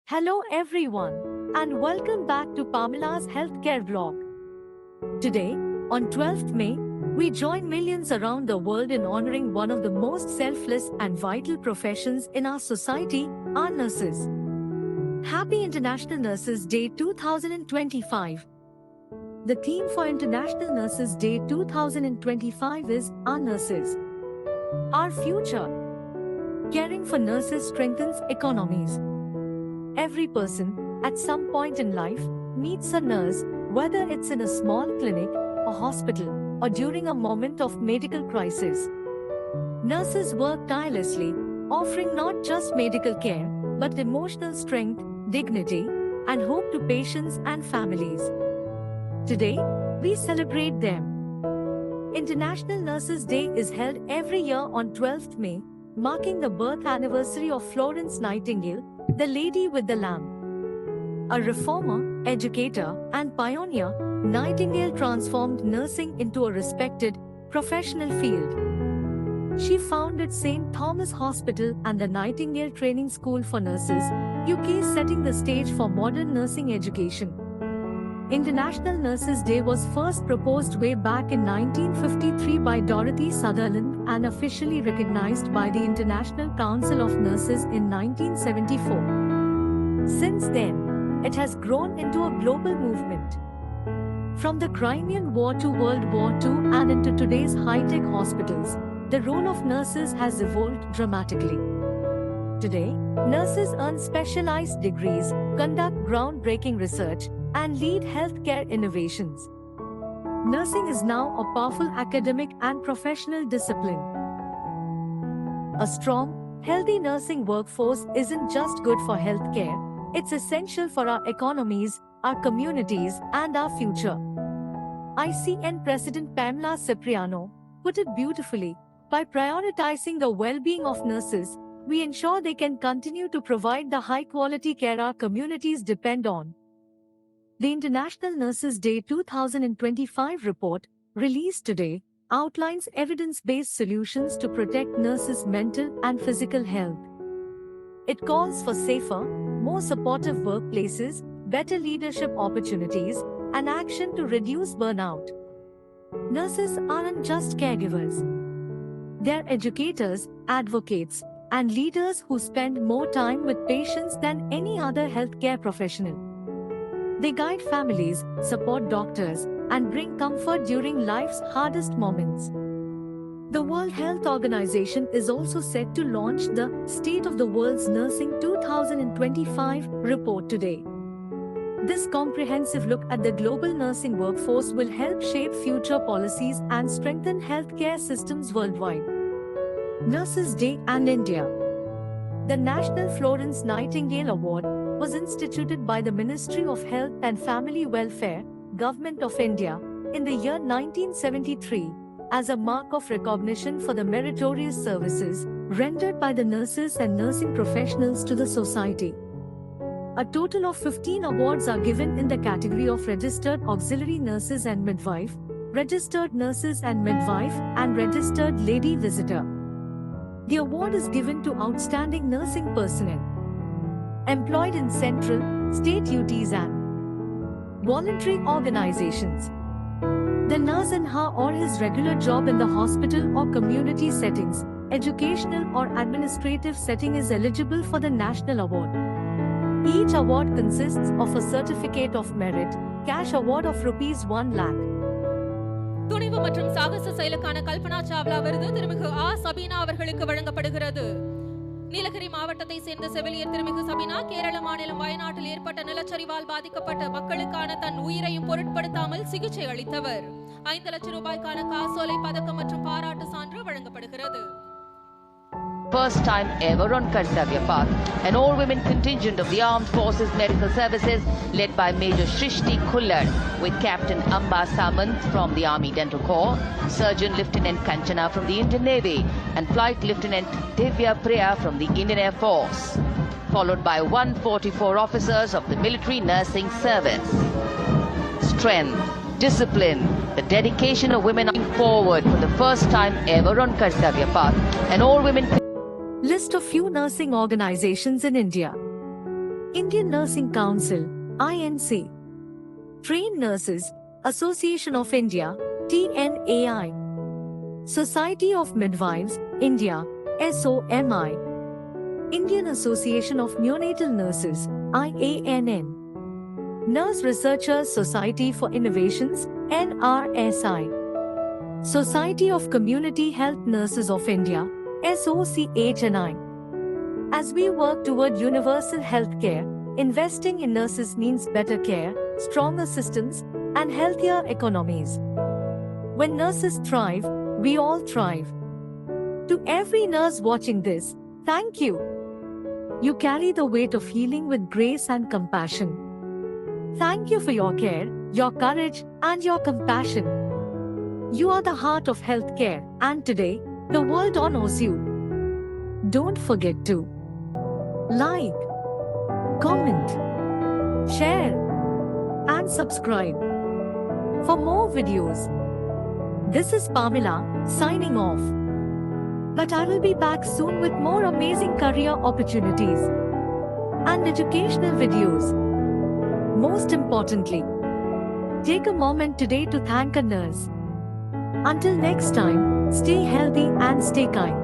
Hello everyone, and welcome back to Pamela's Healthcare Vlog. Today, on 12th May, we join millions around the world in honoring one of the most selfless and vital professions in our society, our nurses. Happy International Nurses Day 2025. The theme for International Nurses Day 2025 is Our Nurses, Our Future. Caring for nurses strengthens economies. Every person, at some point in life, meets a nurse, whether it's in a small clinic, a hospital, or during a moment of medical crisis. Nurses work tirelessly, offering not just medical care, but emotional strength, dignity, and hope to patients and families. Today, we celebrate them. International Nurses Day is held every year on 12th May, marking the birth anniversary of Florence Nightingale, the Lady with the Lamb. A reformer, educator, and pioneer, Nightingale transformed nursing into a respected, professional field. She founded St. Thomas Hospital and the Nightingale Training School for Nurses, UK, setting the stage for modern nursing education. International Nurses Day was first proposed way back in 1953 by Dorothy Sutherland and officially recognized by the International Council of Nurses in 1974. Since then, it has grown into a global movement. From the Crimean War to World War II and into today's high-tech hospitals, the role of nurses has evolved dramatically. Today, nurses earn specialized degrees, conduct groundbreaking research, and lead healthcare innovations. Nursing is now a powerful academic and professional discipline. A strong, healthy nursing workforce isn't just good for healthcare, it's essential for our economies, our communities, and our future. ICN President Pamela Cipriano put it beautifully: by prioritizing the well-being of nurses, we ensure they can continue to provide the high-quality care our communities depend on. The International Nurses Day 2025 report, released today, outlines evidence-based solutions to protect nurses' mental and physical health. It calls for safer, more supportive workplaces, better leadership opportunities, and action to reduce burnout. Nurses aren't just caregivers. They're educators, advocates, and leaders who spend more time with patients than any other healthcare professional. They guide families, support doctors, and bring comfort during life's hardest moments. The World Health Organization is also set to launch the State of the World's Nursing 2025 report today. This comprehensive look at the global nursing workforce will help shape future policies and strengthen healthcare systems worldwide. Nurses Day and India. The National Florence Nightingale Award was instituted by the Ministry of Health and Family Welfare, Government of India, in the year 1973, as a mark of recognition for the meritorious services rendered by the nurses and nursing professionals to the society. A total of 15 awards are given in the category of Registered Auxiliary Nurses and Midwife, Registered Nurses and Midwife, and Registered Lady Visitor. The award is given to outstanding nursing personnel employed in central, state duties and voluntary organizations. The nurse in her or his regular job in the hospital or community settings, educational or administrative setting is eligible for the national award. Each award consists of a certificate of merit, cash award of ₹1 lakh. துணிவு மற்றும் சாகச செயலுக்கான கல்பனா சாவ்லா விருது திருமிகு ஆ சபீனா அவர்களுக்கு வழங்கப்படுகிறது. நீலகிரி மாவட்டத்தை சேர்ந்த செவிலியர் திருமிகு சபீனா கேரள மாநிலம் வயநாட்டில் ஏற்பட்ட நிலச்சரிவால் பாதிக்கப்பட்ட மக்களுக்கான தன் உயிரையும் பொருட்படுத்தாமல் சிகிச்சை அளித்தவர். 5 லட்சம் ரூபாய்க்கான காசோலை, பதக்கம் மற்றும் பாராட்டு சான்று வழங்கப்படுகிறது. First time ever on Kartavya Path, an all-women contingent of the Armed Forces Medical Services led by Major Shrishti Khullar with Captain Amba Samant from the Army Dental Corps, Surgeon Lieutenant Kanchana from the Indian Navy and Flight Lieutenant Divya Priya from the Indian Air Force, followed by 144 officers of the Military Nursing Service. Strength, discipline, the dedication of women forward for the first time ever on Kartavya Path, an all-women List of few nursing organizations in India. Indian Nursing Council, INC. Trained Nurses, Association of India, TNAI. Society of Midwives, India, SOMI. Indian Association of Neonatal Nurses, IANN. Nurse Researchers Society for Innovations, NRSI. Society of Community Health Nurses of India, SOCHNI. As we work toward universal healthcare, investing in nurses means better care, stronger systems, and healthier economies. When nurses thrive, we all thrive. To every nurse watching this, thank you. You carry the weight of healing with grace and compassion. Thank you for your care, your courage, and your compassion. You are the heart of healthcare, and today, the world honors you. Don't forget to like, comment, share, and subscribe for more videos. This is Pamela, signing off. But I will be back soon with more amazing career opportunities and educational videos. Most importantly, take a moment today to thank a nurse. Until next time, stay healthy and stay kind.